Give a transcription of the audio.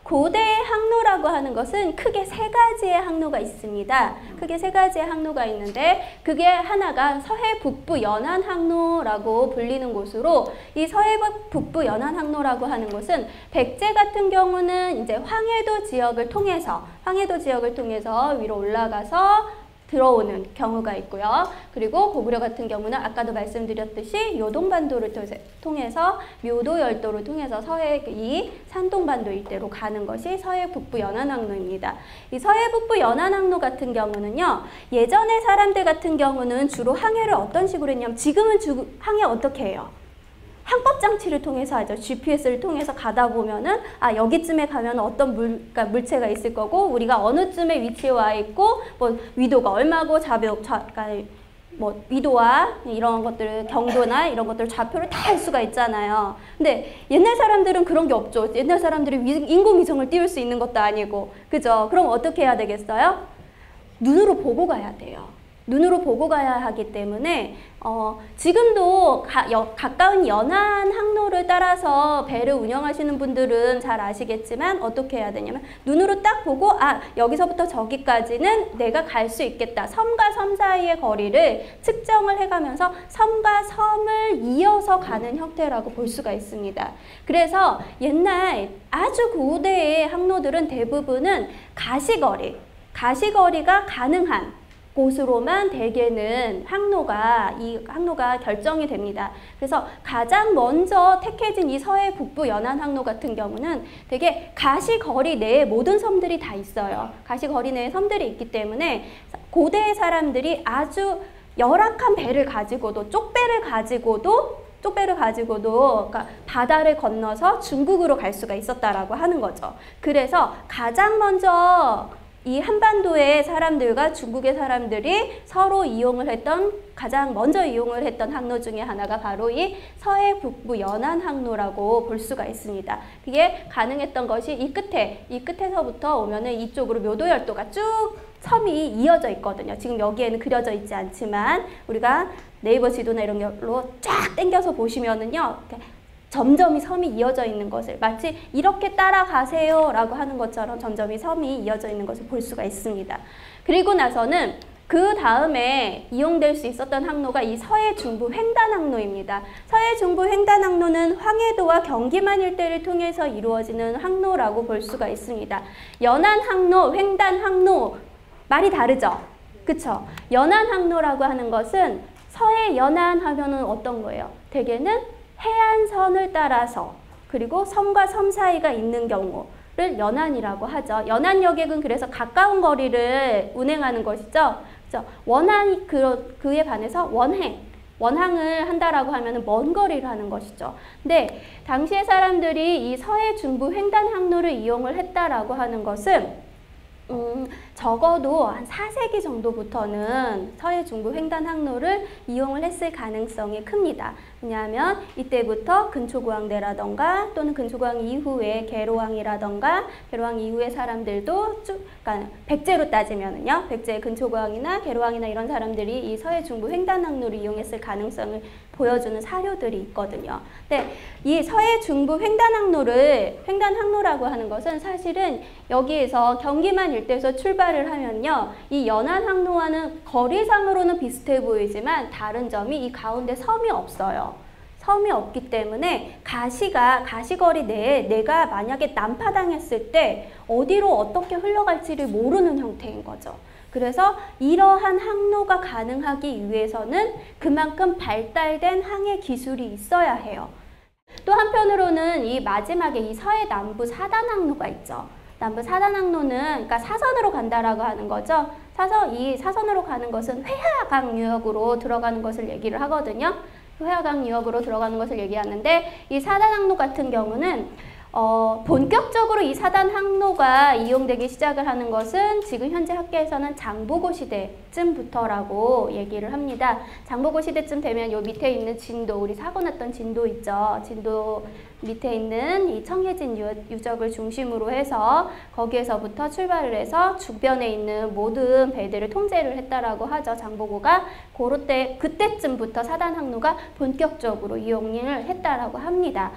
고대의 항로라고 하는 것은 크게 세 가지의 항로가 있습니다. 크게 세 가지의 항로가 있는데 그게 하나가 서해 북부 연안 항로라고 불리는 곳으로 이 서해 북부 연안 항로라고 하는 곳은 백제 같은 경우는 이제 황해도 지역을 통해서 위로 올라가서 들어오는 경우가 있고요. 그리고 고구려 같은 경우는 아까도 말씀드렸듯이 요동반도를 통해서 묘도열도를 통해서 서해 이 산동반도 일대로 가는 것이 서해 북부 연안항로입니다. 이 서해 북부 연안항로 같은 경우는요. 예전의 사람들 같은 경우는 주로 항해를 어떤 식으로 했냐면 지금은 항해 어떻게 해요? 항법장치를 통해서 하죠. GPS를 통해서 가다 보면은 여기쯤에 가면 어떤 물체가 있을 거고 우리가 어느 쯤에 위치해 와 있고 뭐 위도가 얼마고 뭐 위도와 이런 것들 경도나 이런 것들 좌표를 다 할 수가 있잖아요. 근데 옛날 사람들은 그런 게 없죠. 옛날 사람들이 인공위성을 띄울 수 있는 것도 아니고 그죠? 그럼 어떻게 해야 되겠어요? 눈으로 보고 가야 돼요. 눈으로 보고 가야 하기 때문에 지금도 가까운 연안 항로를 따라서 배를 운영하시는 분들은 잘 아시겠지만 어떻게 해야 되냐면 눈으로 딱 보고 여기서부터 저기까지는 내가 갈 수 있겠다. 섬과 섬 사이의 거리를 측정을 해가면서 섬과 섬을 이어서 가는 형태라고 볼 수가 있습니다. 그래서 옛날 아주 고대의 항로들은 대부분은 가시거리가 가능한 곳으로만 대개는 이 항로가 결정이 됩니다. 그래서 가장 먼저 택해진 이 서해 북부 연안 항로 같은 경우는 되게 가시거리 내에 모든 섬들이 다 있어요. 가시거리 내에 섬들이 있기 때문에 고대의 사람들이 아주 열악한 배를 가지고도 쪽배를 가지고도 그러니까 바다를 건너서 중국으로 갈 수가 있었다라고 하는 거죠. 그래서 가장 먼저 이 한반도의 사람들과 중국의 사람들이 서로 가장 먼저 이용을 했던 항로 중에 하나가 바로 이 서해 북부 연안 항로라고 볼 수가 있습니다. 그게 가능했던 것이 이 끝에서부터 오면은 이쪽으로 묘도열도가 쭉 섬이 이어져 있거든요. 지금 여기에는 그려져 있지 않지만 우리가 네이버 지도나 이런 걸로 쫙 당겨서 보시면은요. 점점이 섬이 이어져 있는 것을 마치 이렇게 따라가세요 라고 하는 것처럼 점점이 섬이 이어져 있는 것을 볼 수가 있습니다. 그리고 나서는 그 다음에 이용될 수 있었던 항로가 이 서해 중부 횡단항로입니다. 서해 중부 횡단항로는 황해도와 경기만 일대를 통해서 이루어지는 항로라고 볼 수가 있습니다. 연안항로, 횡단항로 말이 다르죠? 그쵸? 연안항로라고 하는 것은 서해 연안 하면은 어떤 거예요? 대개는 해안선을 따라서 그리고 섬과 섬 사이가 있는 경우를 연안이라고 하죠. 연안 여객은 그래서 가까운 거리를 운행하는 것이죠. 그렇죠? 그에 반해서 원항을 한다라고 하면 먼 거리를 하는 것이죠. 근데 당시의 사람들이 이 서해 중부 횡단 항로를 이용을 했다라고 하는 것은 적어도 한 4세기 정도부터는 서해 중부 횡단 항로를 이용을 했을 가능성이 큽니다. 왜냐하면 이때부터 근초고왕대라던가 또는 근초고왕 이후에 계로왕이라던가 계로왕 이후의 사람들도 그러니까 백제로 따지면은요. 백제 근초고왕이나 계로왕이나 이런 사람들이 이 서해 중부 횡단 항로를 이용했을 가능성을 보여주는 사료들이 있거든요. 근데 이 서해 중부 횡단항로라고 하는 것은 사실은 여기에서 경기만 일대에서 출발을 하면요. 이 연안항로와는 거리상으로는 비슷해 보이지만 다른 점이 이 가운데 섬이 없어요. 섬이 없기 때문에 가시거리 내에 내가 만약에 난파당했을 때 어디로 어떻게 흘러갈지를 모르는 형태인 거죠. 그래서 이러한 항로가 가능하기 위해서는 그만큼 발달된 항해 기술이 있어야 해요. 또 한편으로는 이 마지막에 이 서해 남부 사단항로가 있죠. 남부 사단항로는 그러니까 사선으로 간다라고 하는 거죠. 이 사선으로 가는 것은 회하강 유역으로 들어가는 것을 얘기를 하거든요. 회하강 유역으로 들어가는 것을 얘기하는데 이 사단항로 같은 경우는 본격적으로 이 사단 항로가 이용되기 시작을 하는 것은 지금 현재 학계에서는 장보고 시대쯤부터라고 얘기를 합니다. 장보고 시대쯤 되면 요 밑에 있는 진도, 우리 사고 났던 진도 있죠. 진도 밑에 있는 이 청해진 유적을 중심으로 해서 거기에서부터 출발을 해서 주변에 있는 모든 배들을 통제를 했다라고 하죠. 장보고가 그때쯤부터 사단 항로가 본격적으로 이용을 했다라고 합니다.